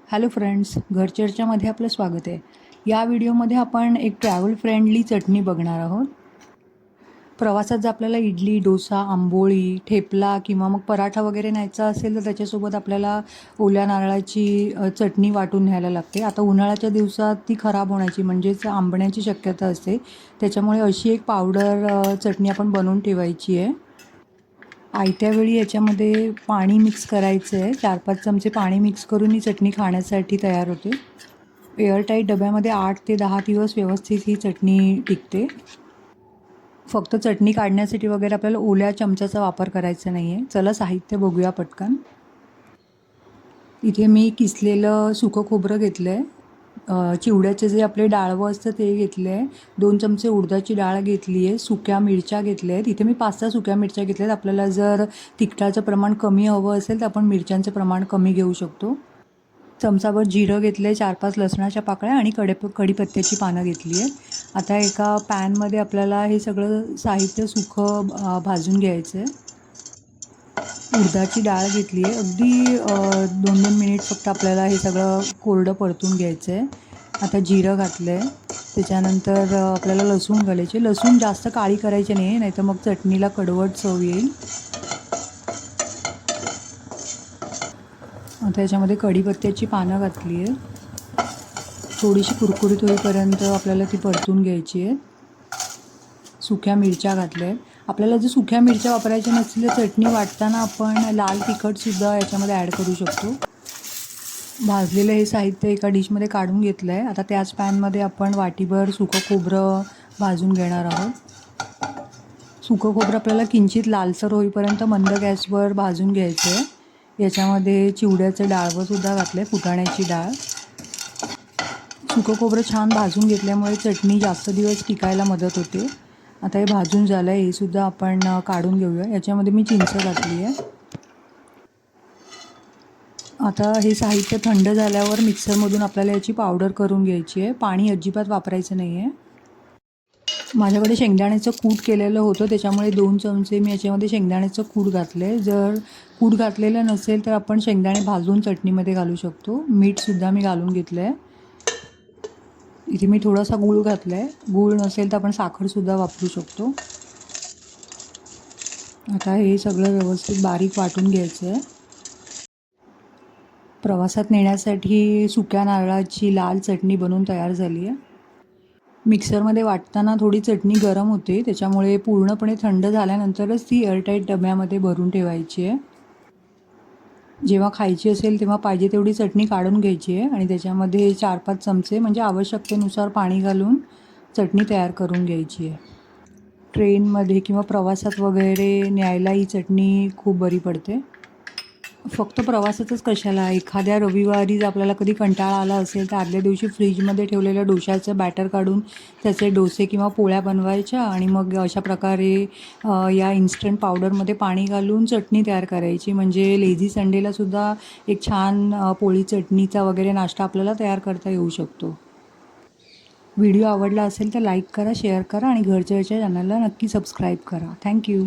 Hello friends, घर चर्चामध्ये आपलं स्वागत आहे. या व्हिडिओमध्ये आपण एक ट्रॅव्हल फ्रेंडली चटणी बघणार आहोत. प्रवासात जर आपल्याला इडली, डोसा, आंबोळी, ठेपला किंवा मग पराठा वगैरे न्यायचा असेल तर त्याच्यासोबत आपल्याला ओल्या नारळाची चटणी वाटून न्यायला लागते. आता उन्हाळ्याच्या दिवसात ती खराब होण्याची म्हणजेच आंबण्याची शक्यता असते. त्याच्यामुळे अशी एक पावडर चटणी आपण बनवून ठेवायची आहे. आयत्या वेळी याच्यामध्ये पाणी मिक्स करायचं आहे. 4-5 चमचे पाणी मिक्स करून ही चटणी खाण्यासाठी तयार होते. एअरटाईट डब्यामध्ये 8 ते 10 दिवस व्यवस्थित ही चटणी टिकते. फक्त चटणी काढण्यासाठी वगैरे आपल्याला ओल्या चमच्याचा वापर करायचा नाही आहे. चला साहित्य बघूया पटकन. इथे मी किसलेलं सुकं खोबरं घेतलं आहे. चिवड्याचे जे आपले डाळवं असतं ते घेतलं आहे. 2 चमचे उडदाची डाळ घेतली आहे. सुक्या मिरच्या घेतल्या आहेत. इथे मी 5-6 सुक्या मिरच्या घेतल्या आहेत. आपल्याला जर तिखटाचं प्रमाण कमी हवं असेल तर आपण मिरच्यांचं प्रमाण कमी घेऊ शकतो. चमचाभर जिरं घेतलं आहे. 4-5 लसणाच्या पाकळ्या आणि कढीपत्त्याची पानं घेतली आहे. आता एका पॅनमध्ये आपल्याला हे सगळं साहित्य सुकं भाजून घ्यायचं आहे. उडदाची डाळ घेतली आहे. अगदी 2-2 मिनिट फक्त आपल्याला हे सगळं कोरडं परतून घ्यायचं आहे. आता जिरं घातलं आहे. त्याच्यानंतर आपल्याला लसूण घालायचे. लसूण जास्त काळी करायची नाही, नाहीतर मग चटणीला कडवट चव येईल. आता याच्यामध्ये कढीपत्त्याची पानं घातली आहे. थोडीशी कुरकुरीत होईपर्यंत आपल्याला ती परतून घ्यायची आहे. सुक्या मिरच्या घातल्या आहेत. आपल्याला जर सुक्या मिरच्या वापरायच्या नसतील तर चटणी वाटताना आपण लाल तिखटसुद्धा याच्यामध्ये ॲड करू शकतो. भाजलेलं हे साहित्य एका डिशमध्ये काढून घेतलं आहे. आता त्याच पॅनमध्ये आपण वाटीभर सुकं खोबरं भाजून घेणार आहोत. सुकं खोबरं आपल्याला किंचित लालसर होईपर्यंत मंद गॅसवर भाजून घ्यायचं आहे. याच्यामध्ये चिवड्याचं डाळवंसुद्धा घातलं आहे, फुटाण्याची डाळ. सुकं खोबरं छान भाजून घेतल्यामुळे चटणी जास्त दिवस टिकायला मदत होते. आता हे भाजून झालं आहे, हे सुद्धा आपण काढून घेऊया. याच्यामध्ये मी चिंच घातली आहे. आता हे साहित्य थंड झाल्यावर मिक्सरमधून आपल्याला याची पावडर करून घ्यायची आहे. पाणी अजिबात वापरायचं नाही आहे. माझ्याकडे शेंगदाण्याचं कूट केलेलं होतं, त्याच्यामुळे 2 चमचे मी याच्यामध्ये शेंगदाण्याचं कूट घातलं आहे. जर कूट घातलेलं नसेल तर आपण शेंगदाणे भाजून चटणीमध्ये घालू शकतो. मीठसुद्धा मी घालून घेतलं आहे. इथे मी थोडासा गूळ घातला आहे. गूळ नसेल तर आपण साखरसुद्धा वापरू शकतो. आता हे सगळं व्यवस्थित बारीक वाटून घ्यायचं आहे. प्रवासात नेण्यासाठी सुक्या नारळाची लाल चटणी बनवून तयार झाली आहे. मिक्सरमध्ये वाटताना थोडी चटणी गरम होते, त्याच्यामुळे पूर्णपणे थंड झाल्यानंतरच ती एअरटाईट डब्यामध्ये भरून ठेवायची आहे. जेव्हा खायची असेल तेव्हा पाहिजे तेवढी चटणी काढून घ्यायची आहे आणि त्याच्यामध्ये 4-5 चमचे म्हणजे आवश्यकतेनुसार पाणी घालून चटणी तयार करून घ्यायची आहे. ट्रेनमध्ये किंवा प्रवासात वगैरे न्यायला ही चटणी खूप बरी पडते. फक्त प्रवासातच कशाला, एखाद्या रविवारी जर आपल्याला कधी कंटाळा आला असेल तर आदल्या दिवशी फ्रीजमध्ये ठेवलेलं डोशाचं बॅटर काढून त्याचे डोसे किंवा पोळ्या बनवायच्या आणि मग अशा प्रकारे या इन्स्टंट पावडरमध्ये पाणी घालून चटणी तयार करायची. म्हणजे लेझी संडेलासुद्धा एक छान पोळी चटणीचा वगैरे नाश्ता आपल्याला तयार करता येऊ शकतो. व्हिडिओ आवडला असेल तर लाईक करा, शेअर करा आणि घर चर्चा चॅनलला नक्की सबस्क्राईब करा. थँक्यू.